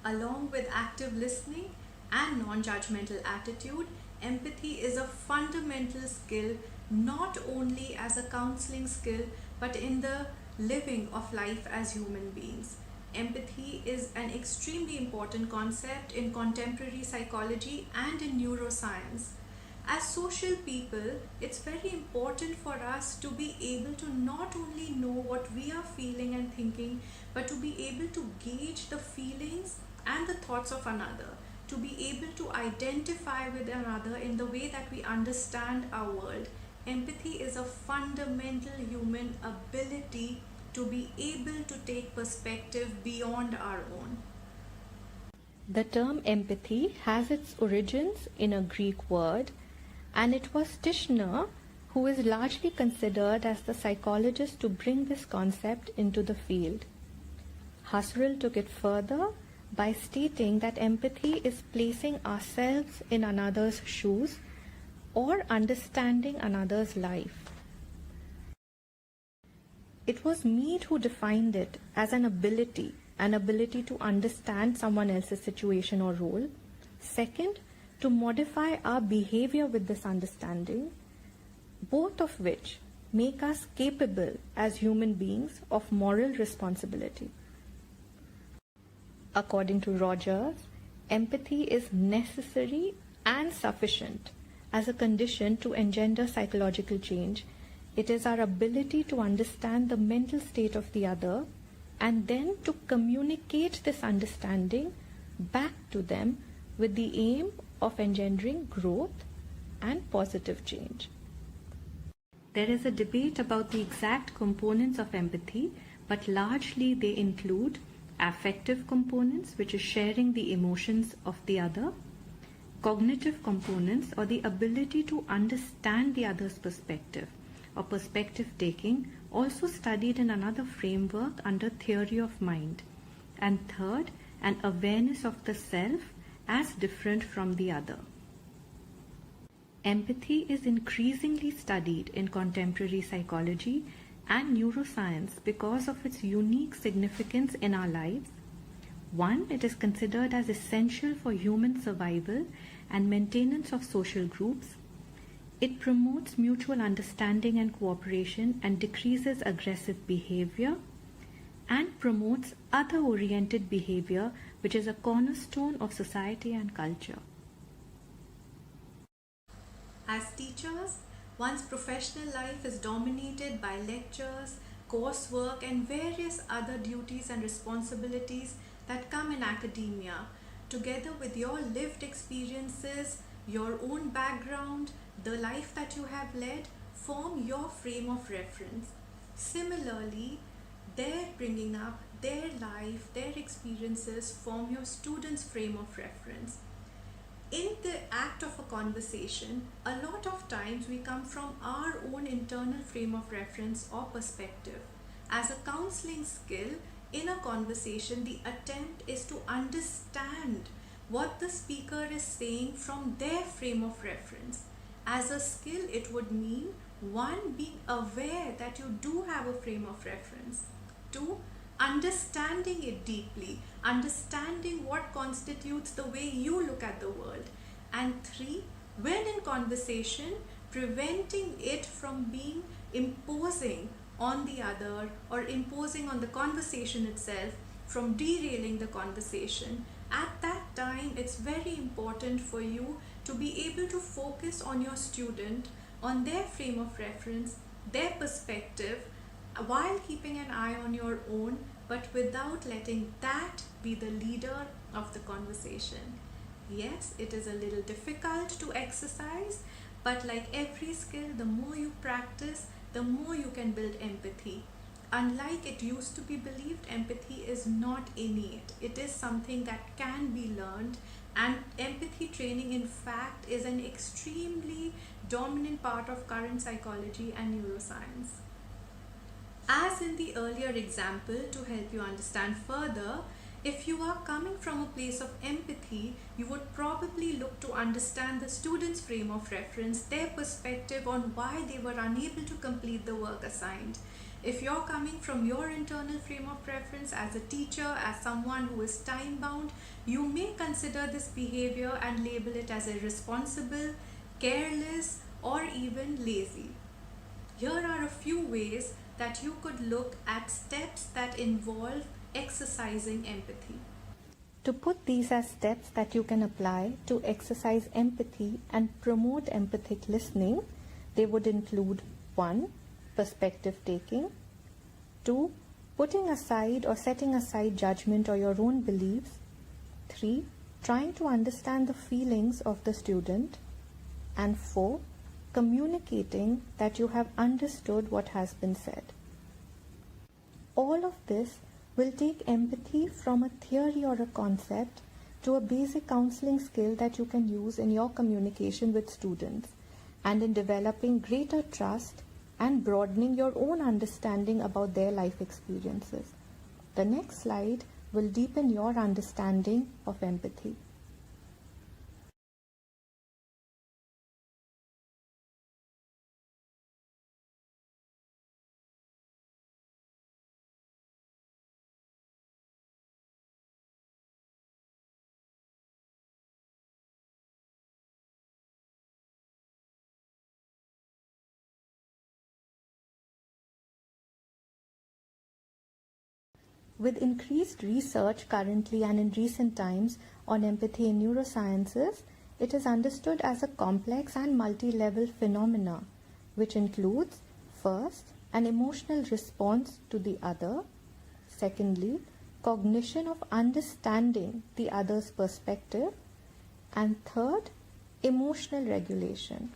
Along with active listening and non-judgmental attitude, empathy is a fundamental skill not only as a counseling skill but in the living of life as human beings. Empathy is an extremely important concept in contemporary psychology and in neuroscience. As social people, it's very important for us to be able to not only know what we are feeling and thinking, but to be able to gauge the feelings and the thoughts of another, to be able to identify with another in the way that we understand our world. Empathy is a fundamental human ability to be able to take perspective beyond our own. The term empathy has its origins in a Greek word, and it was Tishner who is largely considered as the psychologist to bring this concept into the field. Husserl took it further by stating that empathy is placing ourselves in another's shoes or understanding another's life. It was Mead who defined it as an ability to understand someone else's situation or role. Second, to modify our behavior with this understanding, both of which make us capable as human beings of moral responsibility. According to Rogers, empathy is necessary and sufficient as a condition to engender psychological change. It is our ability to understand the mental state of the other and then to communicate this understanding back to them with the aim of engendering growth and positive change. There is a debate about the exact components of empathy, but largely they include affective components, which is sharing the emotions of the other, cognitive components, or the ability to understand the other's perspective, or perspective taking, also studied in another framework under theory of mind, and third, an awareness of the self as different from the other. Empathy is increasingly studied in contemporary psychology and neuroscience because of its unique significance in our lives. One, it is considered as essential for human survival and maintenance of social groups. It promotes mutual understanding and cooperation and decreases aggressive behavior and promotes other-oriented behavior, which is a cornerstone of society and culture. As teachers, one's professional life is dominated by lectures, coursework, and various other duties and responsibilities that come in academia, together with your lived experiences, your own background, the life that you have led, form your frame of reference. Similarly, their bringing up, their life, their experiences form your students' frame of reference. In the act of a conversation, a lot of times we come from our own internal frame of reference or perspective. As a counseling skill, in a conversation, the attempt is to understand what the speaker is saying from their frame of reference. As a skill, it would mean one, being aware that you do have a frame of reference. Two, understanding it deeply, understanding what constitutes the way you look at the world. And three, when in conversation, preventing it from being imposing on the other or imposing on the conversation itself, from derailing the conversation. At that time, it's very important for you to be able to focus on your student, on their frame of reference, their perspective, while keeping an eye on your own, but without letting that be the leader of the conversation. Yes, it is a little difficult to exercise, but like every skill, the more you practice, the more you can build empathy. Unlike it used to be believed, empathy is not innate. It is something that can be learned, and empathy training, in fact, is an extremely dominant part of current psychology and neuroscience. As in the earlier example, to help you understand further, if you are coming from a place of empathy, you would probably look to understand the student's frame of reference, their perspective on why they were unable to complete the work assigned. If you're coming from your internal frame of reference as a teacher, as someone who is time bound, you may consider this behavior and label it as irresponsible, careless, or even lazy. Here are a few ways that you could look at steps that involve exercising empathy. To put these as steps that you can apply to exercise empathy and promote empathic listening, they would include 1. Perspective taking, 2. Putting aside or setting aside judgment or your own beliefs, 3. Trying to understand the feelings of the student, and 4. Communicating that you have understood what has been said. All of this will take empathy from a theory or a concept to a basic counseling skill that you can use in your communication with students and in developing greater trust and broadening your own understanding about their life experiences. The next slide will deepen your understanding of empathy. With increased research currently and in recent times on empathy in neurosciences, it is understood as a complex and multi-level phenomena, which includes, first, an emotional response to the other, secondly, cognition of understanding the other's perspective, and third, emotional regulation.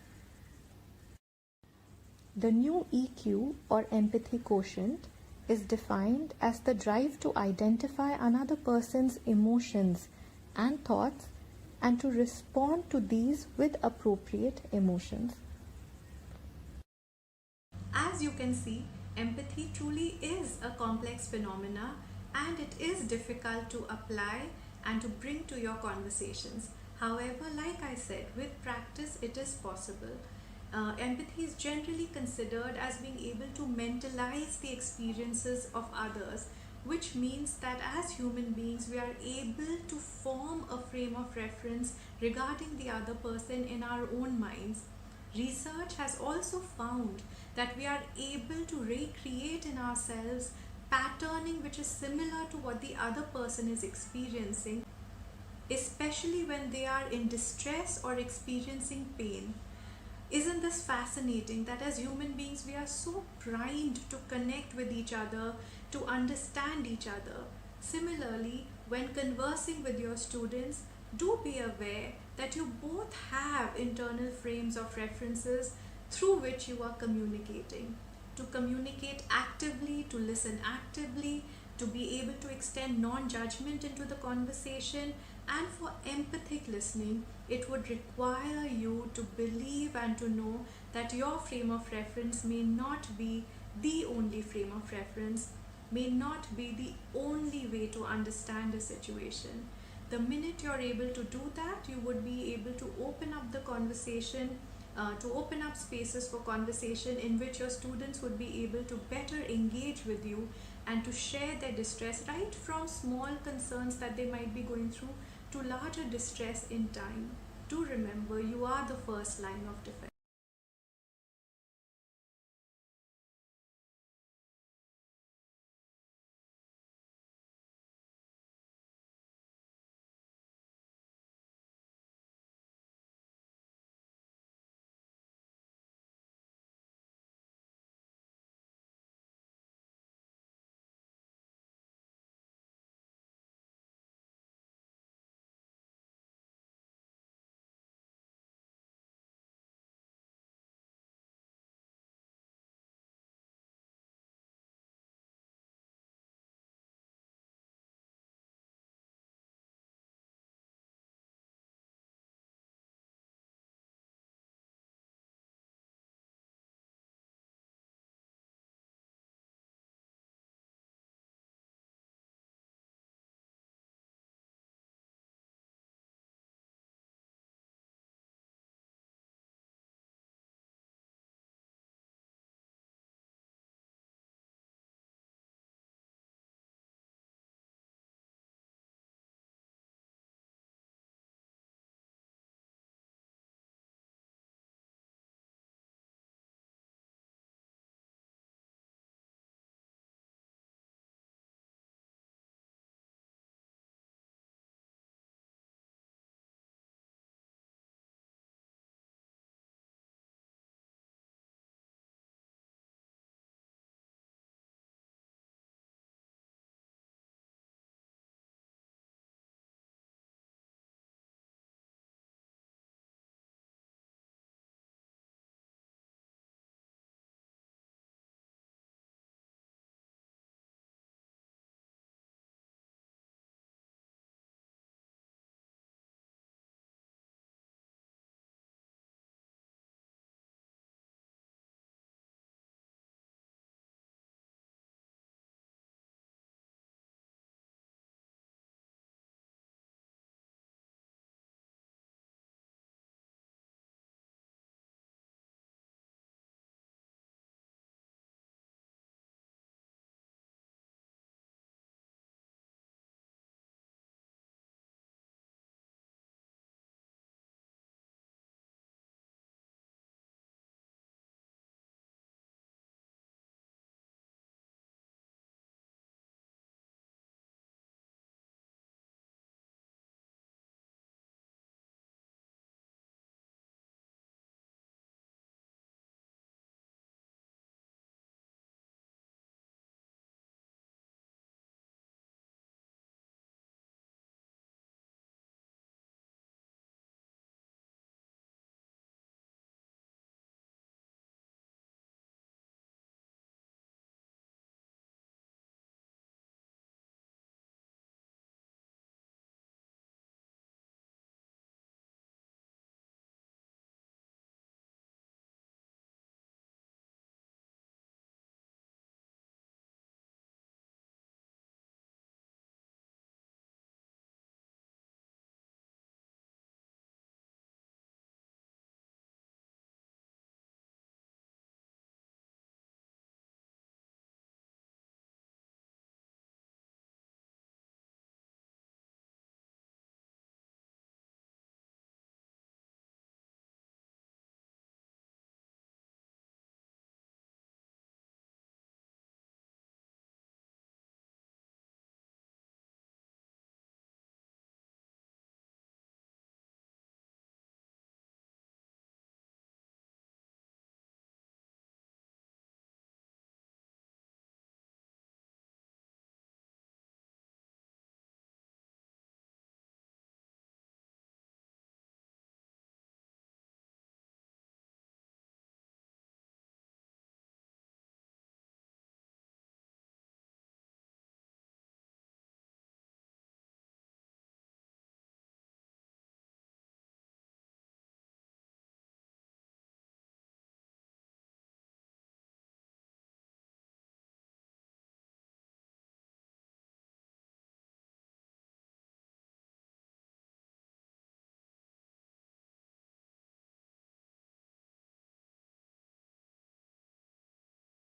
The new EQ or empathy quotient is defined as the drive to identify another person's emotions and thoughts and to respond to these with appropriate emotions. As you can see, empathy truly is a complex phenomena and it is difficult to apply and to bring to your conversations. However, like I said, with practice it is possible. Empathy is generally considered as being able to mentalize the experiences of others, which means that as human beings we are able to form a frame of reference regarding the other person in our own minds. Research has also found that we are able to recreate in ourselves patterning which is similar to what the other person is experiencing, especially when they are in distress or experiencing pain. Isn't this fascinating that as human beings we are so primed to connect with each other, to understand each other? Similarly, when conversing with your students, do be aware that you both have internal frames of references through which you are communicating. To communicate actively, to listen actively, to be able to extend non-judgment into the conversation, and for empathic listening, it would require you to believe and to know that your frame of reference may not be the only frame of reference, may not be the only way to understand a situation. The minute you're able to do that, you would be able to open up the conversation, to open up spaces for conversation in which your students would be able to better engage with you and to share their distress, right from small concerns that they might be going through to larger distress in time. Do remember, you are the first line of defense.